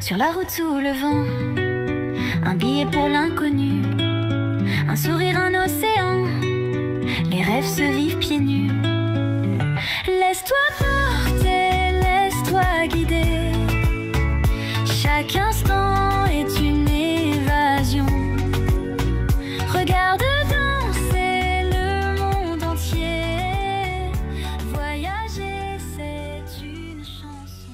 Sur la route sous le vent, un billet pour l'inconnu, un sourire, un océan, les rêves se vivent pieds nus. Laisse-toi porter, laisse-toi guider, chaque instant est une évasion. Regarde danser le monde entier, voyager c'est une chanson.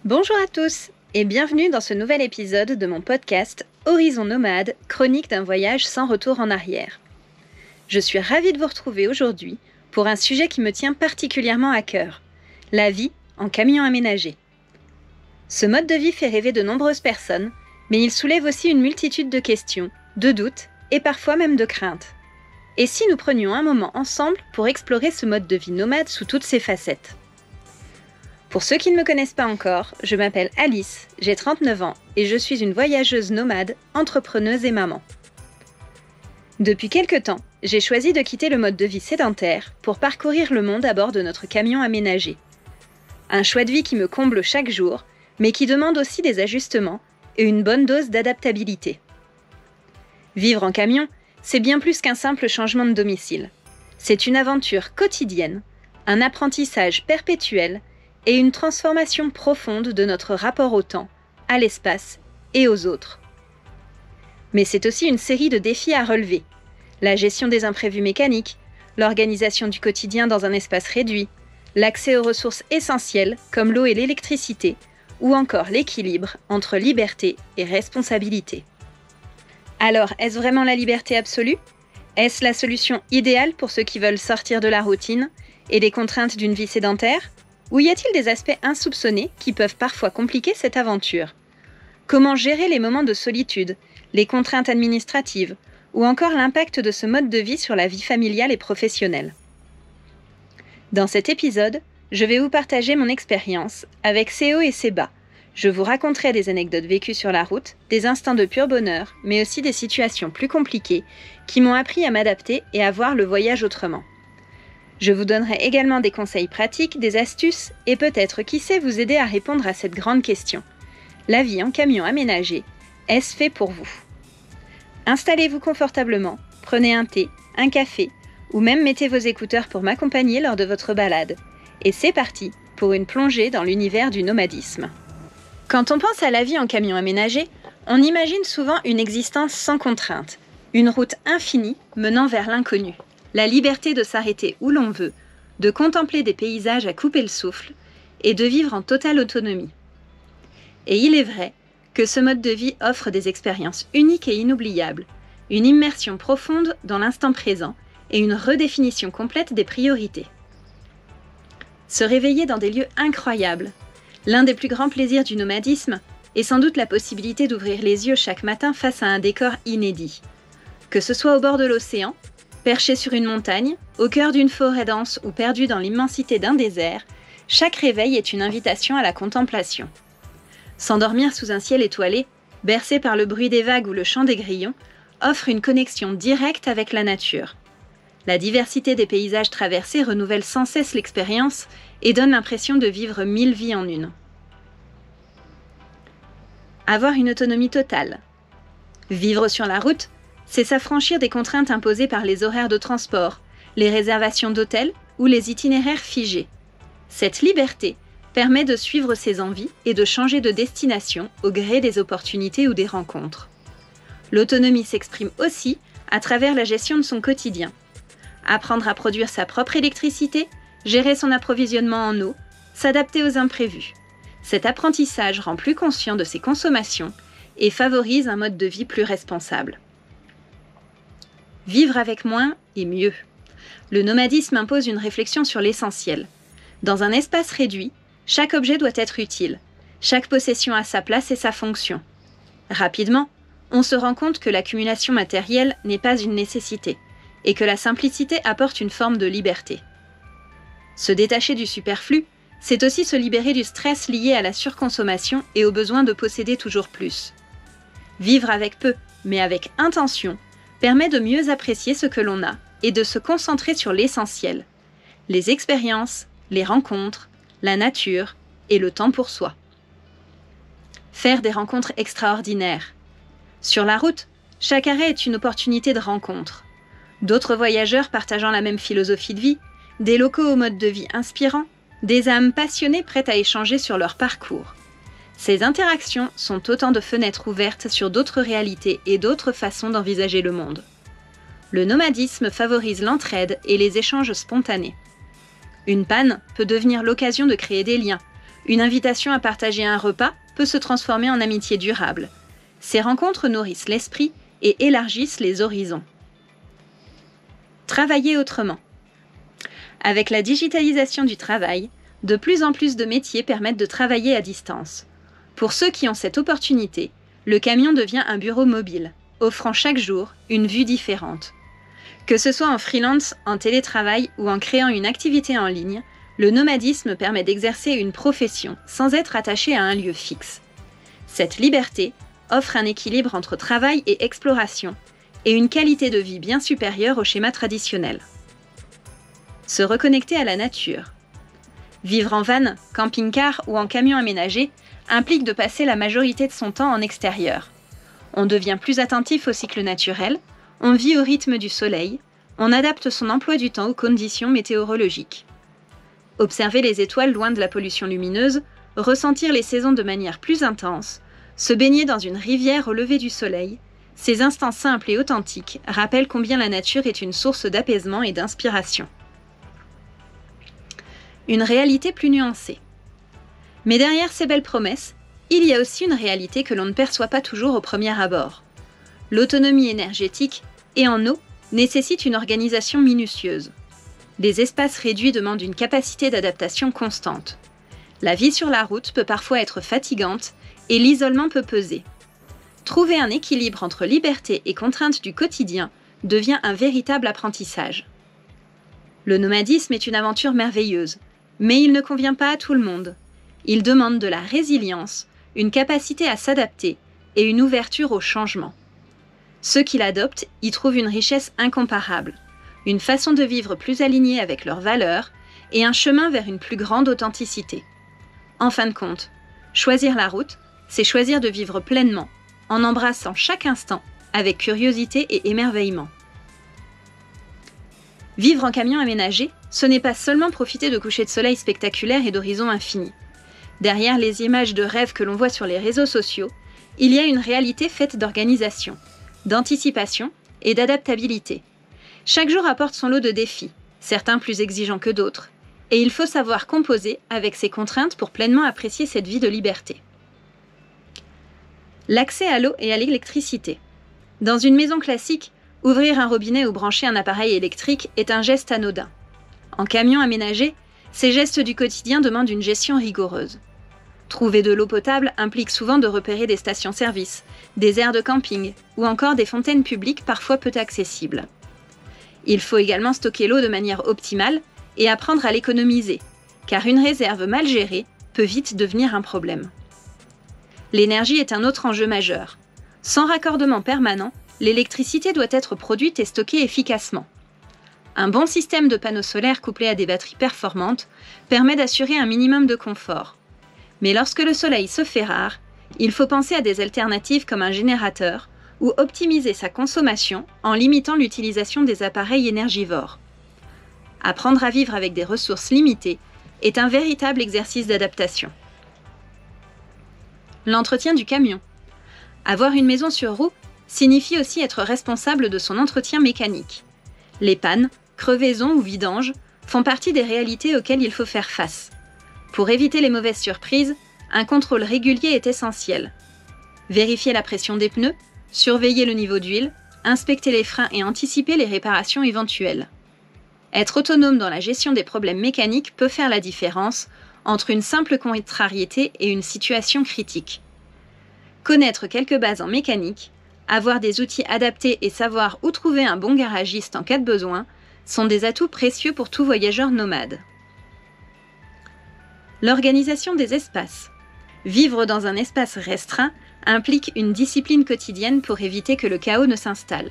Bonjour à tous et bienvenue dans ce nouvel épisode de mon podcast Horizon Nomade, chronique d'un voyage sans retour en arrière. Je suis ravie de vous retrouver aujourd'hui pour un sujet qui me tient particulièrement à cœur, la vie en camion aménagé. Ce mode de vie fait rêver de nombreuses personnes, mais il soulève aussi une multitude de questions, de doutes et parfois même de craintes. Et si nous prenions un moment ensemble pour explorer ce mode de vie nomade sous toutes ses facettes ? Pour ceux qui ne me connaissent pas encore, je m'appelle Alice, j'ai 39 ans et je suis une voyageuse nomade, entrepreneuse et maman. Depuis quelque temps, j'ai choisi de quitter le mode de vie sédentaire pour parcourir le monde à bord de notre camion aménagé. Un choix de vie qui me comble chaque jour, mais qui demande aussi des ajustements et une bonne dose d'adaptabilité. Vivre en camion, c'est bien plus qu'un simple changement de domicile. C'est une aventure quotidienne, un apprentissage perpétuel et une transformation profonde de notre rapport au temps, à l'espace et aux autres. Mais c'est aussi une série de défis à relever. La gestion des imprévus mécaniques, l'organisation du quotidien dans un espace réduit, l'accès aux ressources essentielles comme l'eau et l'électricité, ou encore l'équilibre entre liberté et responsabilité. Alors, est-ce vraiment la liberté absolue ? Est-ce la solution idéale pour ceux qui veulent sortir de la routine et des contraintes d'une vie sédentaire ? Ou y a-t-il des aspects insoupçonnés qui peuvent parfois compliquer cette aventure ? Comment gérer les moments de solitude, les contraintes administratives, ou encore l'impact de ce mode de vie sur la vie familiale et professionnelle ? Dans cet épisode, je vais vous partager mon expérience avec ses hauts et ses bas. Je vous raconterai des anecdotes vécues sur la route, des instants de pur bonheur, mais aussi des situations plus compliquées qui m'ont appris à m'adapter et à voir le voyage autrement. Je vous donnerai également des conseils pratiques, des astuces et peut-être, qui sait, vous aider à répondre à cette grande question. La vie en camion aménagé, est-ce fait pour vous ? Installez-vous confortablement, prenez un thé, un café ou même mettez vos écouteurs pour m'accompagner lors de votre balade. Et c'est parti pour une plongée dans l'univers du nomadisme. Quand on pense à la vie en camion aménagé, on imagine souvent une existence sans contrainte, une route infinie menant vers l'inconnu. La liberté de s'arrêter où l'on veut, de contempler des paysages à couper le souffle et de vivre en totale autonomie. Et il est vrai que ce mode de vie offre des expériences uniques et inoubliables, une immersion profonde dans l'instant présent et une redéfinition complète des priorités. Se réveiller dans des lieux incroyables, l'un des plus grands plaisirs du nomadisme est sans doute la possibilité d'ouvrir les yeux chaque matin face à un décor inédit. Que ce soit au bord de l'océan, perché sur une montagne, au cœur d'une forêt dense ou perdu dans l'immensité d'un désert, chaque réveil est une invitation à la contemplation. S'endormir sous un ciel étoilé, bercé par le bruit des vagues ou le chant des grillons, offre une connexion directe avec la nature. La diversité des paysages traversés renouvelle sans cesse l'expérience et donne l'impression de vivre 1000 vies en une. Avoir une autonomie totale. Vivre sur la route, c'est s'affranchir des contraintes imposées par les horaires de transport, les réservations d'hôtels ou les itinéraires figés. Cette liberté permet de suivre ses envies et de changer de destination au gré des opportunités ou des rencontres. L'autonomie s'exprime aussi à travers la gestion de son quotidien. Apprendre à produire sa propre électricité, gérer son approvisionnement en eau, s'adapter aux imprévus. Cet apprentissage rend plus conscient de ses consommations et favorise un mode de vie plus responsable. Vivre avec moins et mieux. Le nomadisme impose une réflexion sur l'essentiel. Dans un espace réduit, chaque objet doit être utile. Chaque possession a sa place et sa fonction. Rapidement, on se rend compte que l'accumulation matérielle n'est pas une nécessité et que la simplicité apporte une forme de liberté. Se détacher du superflu, c'est aussi se libérer du stress lié à la surconsommation et au besoin de posséder toujours plus. Vivre avec peu, mais avec intention, permet de mieux apprécier ce que l'on a et de se concentrer sur l'essentiel, les expériences, les rencontres, la nature et le temps pour soi. faire des rencontres extraordinaires. Sur la route, chaque arrêt est une opportunité de rencontre. D'autres voyageurs partageant la même philosophie de vie, des locaux au mode de vie inspirant, des âmes passionnées prêtes à échanger sur leur parcours. Ces interactions sont autant de fenêtres ouvertes sur d'autres réalités et d'autres façons d'envisager le monde. Le nomadisme favorise l'entraide et les échanges spontanés. Une panne peut devenir l'occasion de créer des liens. Une invitation à partager un repas peut se transformer en amitié durable. Ces rencontres nourrissent l'esprit et élargissent les horizons. Travailler autrement. Avec la digitalisation du travail, de plus en plus de métiers permettent de travailler à distance. Pour ceux qui ont cette opportunité, le camion devient un bureau mobile, offrant chaque jour une vue différente. Que ce soit en freelance, en télétravail ou en créant une activité en ligne, le nomadisme permet d'exercer une profession sans être attaché à un lieu fixe. Cette liberté offre un équilibre entre travail et exploration et une qualité de vie bien supérieure au schéma traditionnel. Se reconnecter à la nature. Vivre en van, camping-car ou en camion aménagé implique de passer la majorité de son temps en extérieur. On devient plus attentif au cycle naturel, on vit au rythme du soleil, on adapte son emploi du temps aux conditions météorologiques. Observer les étoiles loin de la pollution lumineuse, ressentir les saisons de manière plus intense, se baigner dans une rivière au lever du soleil, ces instants simples et authentiques rappellent combien la nature est une source d'apaisement et d'inspiration. Une réalité plus nuancée. Mais derrière ces belles promesses, il y a aussi une réalité que l'on ne perçoit pas toujours au premier abord. L'autonomie énergétique et en eau nécessite une organisation minutieuse. Les espaces réduits demandent une capacité d'adaptation constante. La vie sur la route peut parfois être fatigante et l'isolement peut peser. Trouver un équilibre entre liberté et contraintes du quotidien devient un véritable apprentissage. Le nomadisme est une aventure merveilleuse, mais il ne convient pas à tout le monde. Il demande de la résilience, une capacité à s'adapter et une ouverture au changement. Ceux qui l'adoptent y trouvent une richesse incomparable, une façon de vivre plus alignée avec leurs valeurs et un chemin vers une plus grande authenticité. En fin de compte, choisir la route, c'est choisir de vivre pleinement, en embrassant chaque instant avec curiosité et émerveillement. Vivre en camion aménagé, ce n'est pas seulement profiter de couchers de soleil spectaculaires et d'horizons infinis. Derrière les images de rêve que l'on voit sur les réseaux sociaux, il y a une réalité faite d'organisation, d'anticipation et d'adaptabilité. Chaque jour apporte son lot de défis, certains plus exigeants que d'autres, et il faut savoir composer avec ces contraintes pour pleinement apprécier cette vie de liberté. L'accès à l'eau et à l'électricité. Dans une maison classique, ouvrir un robinet ou brancher un appareil électrique est un geste anodin. En camion aménagé, ces gestes du quotidien demandent une gestion rigoureuse. Trouver de l'eau potable implique souvent de repérer des stations-service, des aires de camping ou encore des fontaines publiques parfois peu accessibles. Il faut également stocker l'eau de manière optimale et apprendre à l'économiser, car une réserve mal gérée peut vite devenir un problème. L'énergie est un autre enjeu majeur. Sans raccordement permanent, l'électricité doit être produite et stockée efficacement. Un bon système de panneaux solaires couplé à des batteries performantes permet d'assurer un minimum de confort. Mais lorsque le soleil se fait rare, il faut penser à des alternatives comme un générateur ou optimiser sa consommation en limitant l'utilisation des appareils énergivores. Apprendre à vivre avec des ressources limitées est un véritable exercice d'adaptation. L'entretien du camion. Avoir une maison sur roue signifie aussi être responsable de son entretien mécanique. Les pannes, crevaisons ou vidanges font partie des réalités auxquelles il faut faire face. Pour éviter les mauvaises surprises, un contrôle régulier est essentiel. Vérifier la pression des pneus, surveiller le niveau d'huile, inspecter les freins et anticiper les réparations éventuelles. Être autonome dans la gestion des problèmes mécaniques peut faire la différence entre une simple contrariété et une situation critique. Connaître quelques bases en mécanique, avoir des outils adaptés et savoir où trouver un bon garagiste en cas de besoin sont des atouts précieux pour tout voyageur nomade. L'organisation des espaces. Vivre dans un espace restreint implique une discipline quotidienne pour éviter que le chaos ne s'installe.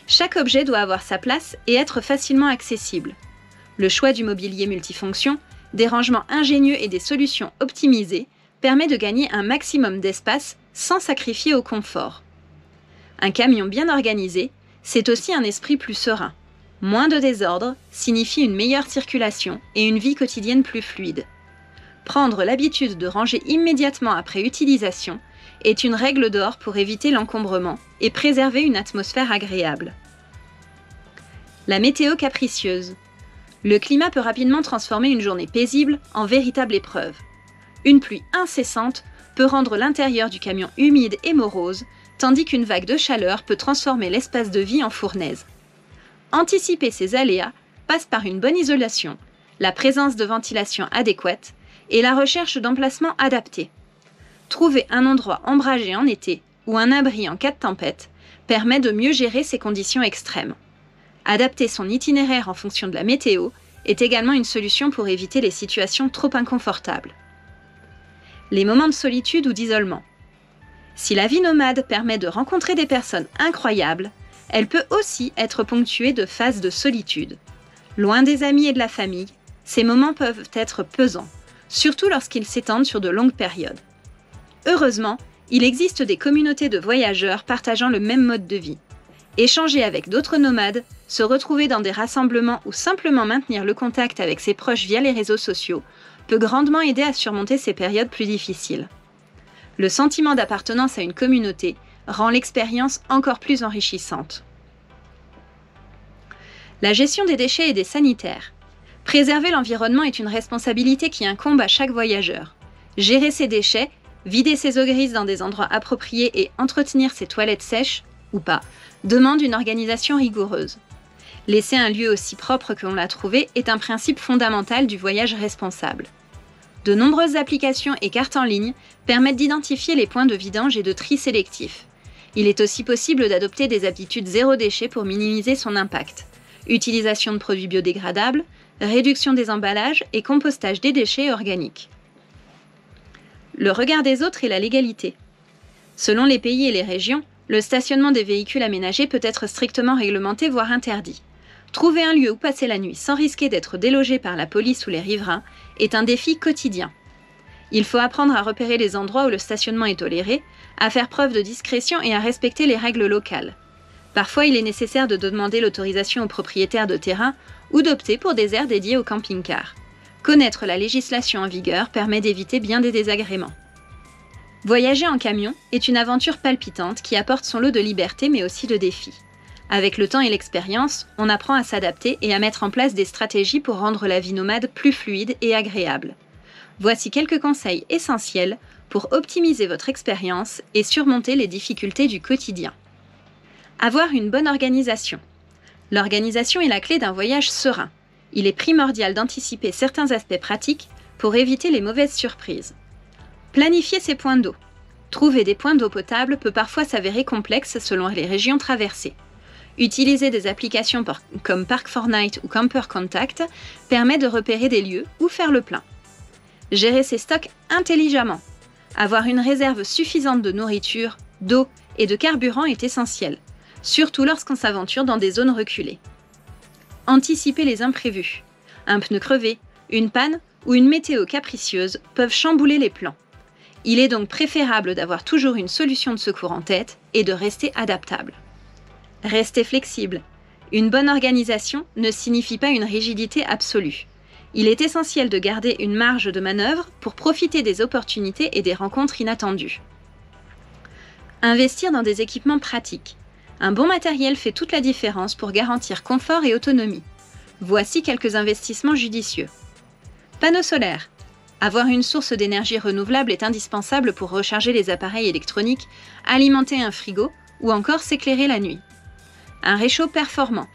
Chaque objet doit avoir sa place et être facilement accessible. Le choix du mobilier multifonction, des rangements ingénieux et des solutions optimisées permet de gagner un maximum d'espace sans sacrifier au confort. Un camion bien organisé, c'est aussi un esprit plus serein. Moins de désordre signifie une meilleure circulation et une vie quotidienne plus fluide. Prendre l'habitude de ranger immédiatement après utilisation est une règle d'or pour éviter l'encombrement et préserver une atmosphère agréable. La météo capricieuse. Le climat peut rapidement transformer une journée paisible en véritable épreuve. Une pluie incessante peut rendre l'intérieur du camion humide et morose, tandis qu'une vague de chaleur peut transformer l'espace de vie en fournaise. Anticiper ces aléas passe par une bonne isolation, la présence de ventilation adéquate et la recherche d'emplacements adaptés. Trouver un endroit ombragé en été ou un abri en cas de tempête permet de mieux gérer ces conditions extrêmes. Adapter son itinéraire en fonction de la météo est également une solution pour éviter les situations trop inconfortables. Les moments de solitude ou d'isolement. Si la vie nomade permet de rencontrer des personnes incroyables, elle peut aussi être ponctuée de phases de solitude. Loin des amis et de la famille, ces moments peuvent être pesants, surtout lorsqu'ils s'étendent sur de longues périodes. Heureusement, il existe des communautés de voyageurs partageant le même mode de vie. Échanger avec d'autres nomades, se retrouver dans des rassemblements ou simplement maintenir le contact avec ses proches via les réseaux sociaux peut grandement aider à surmonter ces périodes plus difficiles. Le sentiment d'appartenance à une communauté rend l'expérience encore plus enrichissante. La gestion des déchets et des sanitaires. Préserver l'environnement est une responsabilité qui incombe à chaque voyageur. Gérer ses déchets, vider ses eaux grises dans des endroits appropriés et entretenir ses toilettes sèches, ou pas, demande une organisation rigoureuse. Laisser un lieu aussi propre que l'on l'a trouvé est un principe fondamental du voyage responsable. De nombreuses applications et cartes en ligne permettent d'identifier les points de vidange et de tri sélectif. Il est aussi possible d'adopter des habitudes zéro déchet pour minimiser son impact. Utilisation de produits biodégradables, réduction des emballages et compostage des déchets organiques. Le regard des autres et la légalité. Selon les pays et les régions, le stationnement des véhicules aménagés peut être strictement réglementé, voire interdit. Trouver un lieu où passer la nuit sans risquer d'être délogé par la police ou les riverains est un défi quotidien. Il faut apprendre à repérer les endroits où le stationnement est toléré, à faire preuve de discrétion et à respecter les règles locales. Parfois, il est nécessaire de demander l'autorisation aux propriétaires de terrain ou d'opter pour des aires dédiées aux camping-cars. Connaître la législation en vigueur permet d'éviter bien des désagréments. Voyager en camion est une aventure palpitante qui apporte son lot de liberté mais aussi de défis. Avec le temps et l'expérience, on apprend à s'adapter et à mettre en place des stratégies pour rendre la vie nomade plus fluide et agréable. Voici quelques conseils essentiels pour optimiser votre expérience et surmonter les difficultés du quotidien. Avoir une bonne organisation. L'organisation est la clé d'un voyage serein. Il est primordial d'anticiper certains aspects pratiques pour éviter les mauvaises surprises. Planifier ses points d'eau. Trouver des points d'eau potable peut parfois s'avérer complexe selon les régions traversées. Utiliser des applications comme Park4Night ou Camper Contact permet de repérer des lieux où faire le plein. Gérer ses stocks intelligemment. Avoir une réserve suffisante de nourriture, d'eau et de carburant est essentiel, surtout lorsqu'on s'aventure dans des zones reculées. Anticiper les imprévus. Un pneu crevé, une panne ou une météo capricieuse peuvent chambouler les plans. Il est donc préférable d'avoir toujours une solution de secours en tête et de rester adaptable. Restez flexible. Une bonne organisation ne signifie pas une rigidité absolue. Il est essentiel de garder une marge de manœuvre pour profiter des opportunités et des rencontres inattendues. Investir dans des équipements pratiques. Un bon matériel fait toute la différence pour garantir confort et autonomie. Voici quelques investissements judicieux. Panneaux solaires. Avoir une source d'énergie renouvelable est indispensable pour recharger les appareils électroniques, alimenter un frigo ou encore s'éclairer la nuit. Un réchaud performant.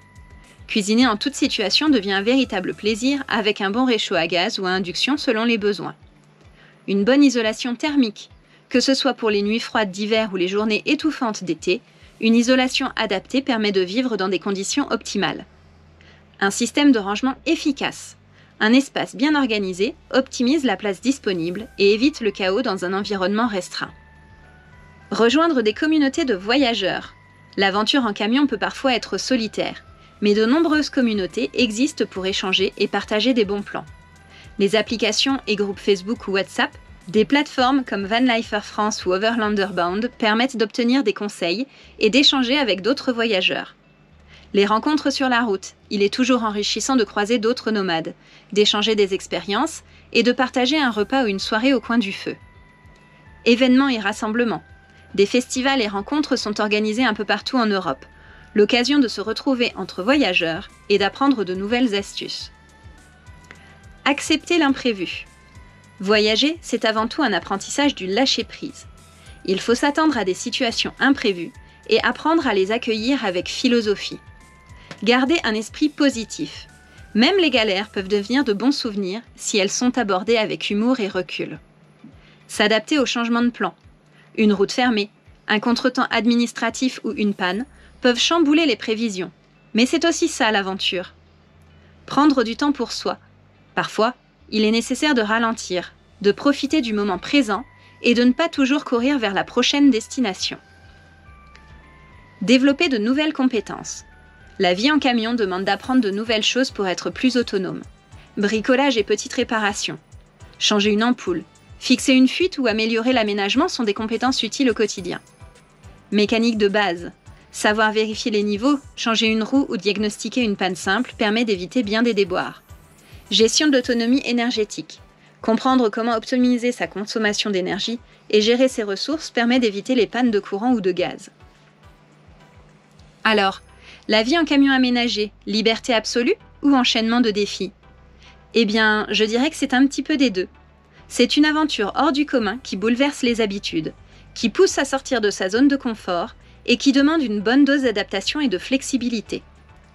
Cuisiner en toute situation devient un véritable plaisir avec un bon réchaud à gaz ou à induction selon les besoins. Une bonne isolation thermique. Que ce soit pour les nuits froides d'hiver ou les journées étouffantes d'été, une isolation adaptée permet de vivre dans des conditions optimales. Un système de rangement efficace. Un espace bien organisé optimise la place disponible et évite le chaos dans un environnement restreint. Rejoindre des communautés de voyageurs. L'aventure en camion peut parfois être solitaire, mais de nombreuses communautés existent pour échanger et partager des bons plans. Les applications et groupes Facebook ou WhatsApp Des plateformes comme Van Lifer France ou Overlanderbound permettent d'obtenir des conseils et d'échanger avec d'autres voyageurs. Les rencontres sur la route, il est toujours enrichissant de croiser d'autres nomades, d'échanger des expériences et de partager un repas ou une soirée au coin du feu. Événements et rassemblements. Des festivals et rencontres sont organisés un peu partout en Europe, l'occasion de se retrouver entre voyageurs et d'apprendre de nouvelles astuces. Accepter l'imprévu. Voyager, c'est avant tout un apprentissage du lâcher-prise. Il faut s'attendre à des situations imprévues et apprendre à les accueillir avec philosophie. Gardez un esprit positif. Même les galères peuvent devenir de bons souvenirs si elles sont abordées avec humour et recul. S'adapter au changement de plan. Une route fermée, un contretemps administratif ou une panne peuvent chambouler les prévisions. Mais c'est aussi ça l'aventure. Prendre du temps pour soi. Parfois, il est nécessaire de ralentir, de profiter du moment présent et de ne pas toujours courir vers la prochaine destination. Développer de nouvelles compétences. La vie en camion demande d'apprendre de nouvelles choses pour être plus autonome. Bricolage et petites réparations. Changer une ampoule, fixer une fuite ou améliorer l'aménagement sont des compétences utiles au quotidien. Mécanique de base. Savoir vérifier les niveaux, changer une roue ou diagnostiquer une panne simple permet d'éviter bien des déboires. Gestion de l'autonomie énergétique. Comprendre comment optimiser sa consommation d'énergie et gérer ses ressources permet d'éviter les pannes de courant ou de gaz. Alors, la vie en camion aménagé, liberté absolue ou enchaînement de défis? Eh bien, je dirais que c'est un petit peu des deux. C'est une aventure hors du commun qui bouleverse les habitudes, qui pousse à sortir de sa zone de confort et qui demande une bonne dose d'adaptation et de flexibilité.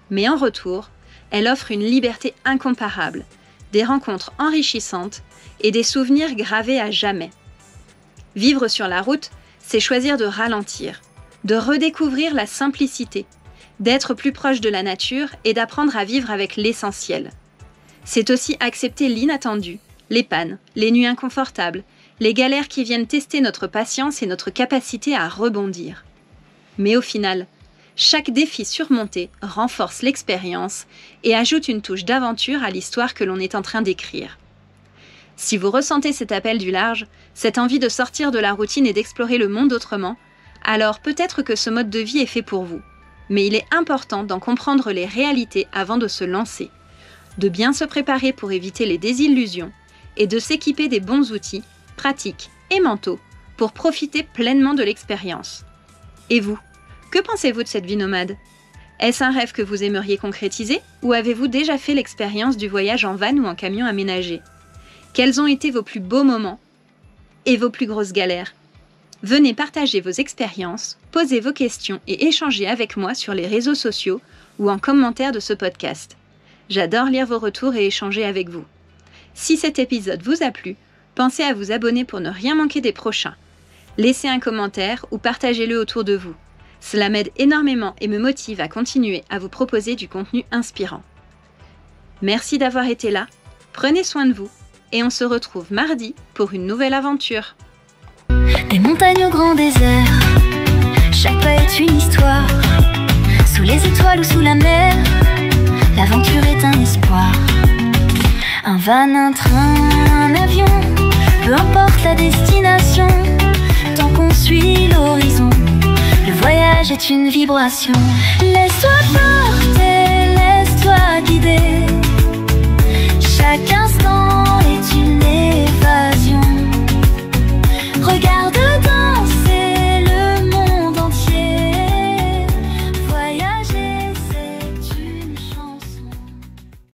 Mais en retour, elle offre une liberté incomparable, des rencontres enrichissantes et des souvenirs gravés à jamais. Vivre sur la route, c'est choisir de ralentir, de redécouvrir la simplicité, d'être plus proche de la nature et d'apprendre à vivre avec l'essentiel. C'est aussi accepter l'inattendu, les pannes, les nuits inconfortables, les galères qui viennent tester notre patience et notre capacité à rebondir. Mais au final, chaque défi surmonté renforce l'expérience et ajoute une touche d'aventure à l'histoire que l'on est en train d'écrire. Si vous ressentez cet appel du large, cette envie de sortir de la routine et d'explorer le monde autrement, alors peut-être que ce mode de vie est fait pour vous. Mais il est important d'en comprendre les réalités avant de se lancer, de bien se préparer pour éviter les désillusions et de s'équiper des bons outils, pratiques et mentaux pour profiter pleinement de l'expérience. Et vous, que pensez-vous de cette vie nomade? Est-ce un rêve que vous aimeriez concrétiser ou avez-vous déjà fait l'expérience du voyage en van ou en camion aménagé? Quels ont été vos plus beaux moments et vos plus grosses galères? Venez partager vos expériences, poser vos questions et échanger avec moi sur les réseaux sociaux ou en commentaire de ce podcast. J'adore lire vos retours et échanger avec vous. Si cet épisode vous a plu, pensez à vous abonner pour ne rien manquer des prochains. Laissez un commentaire ou partagez-le autour de vous. Cela m'aide énormément et me motive à continuer à vous proposer du contenu inspirant. Merci d'avoir été là, prenez soin de vous et on se retrouve mardi pour une nouvelle aventure. Des montagnes au grand désert, chaque pas est une histoire. Sous les étoiles ou sous la mer, l'aventure est un espoir. Un van, un train, un avion, peu importe la destination, tant qu'on suit l'horizon, le voyage est une vibration. Laisse-toi pas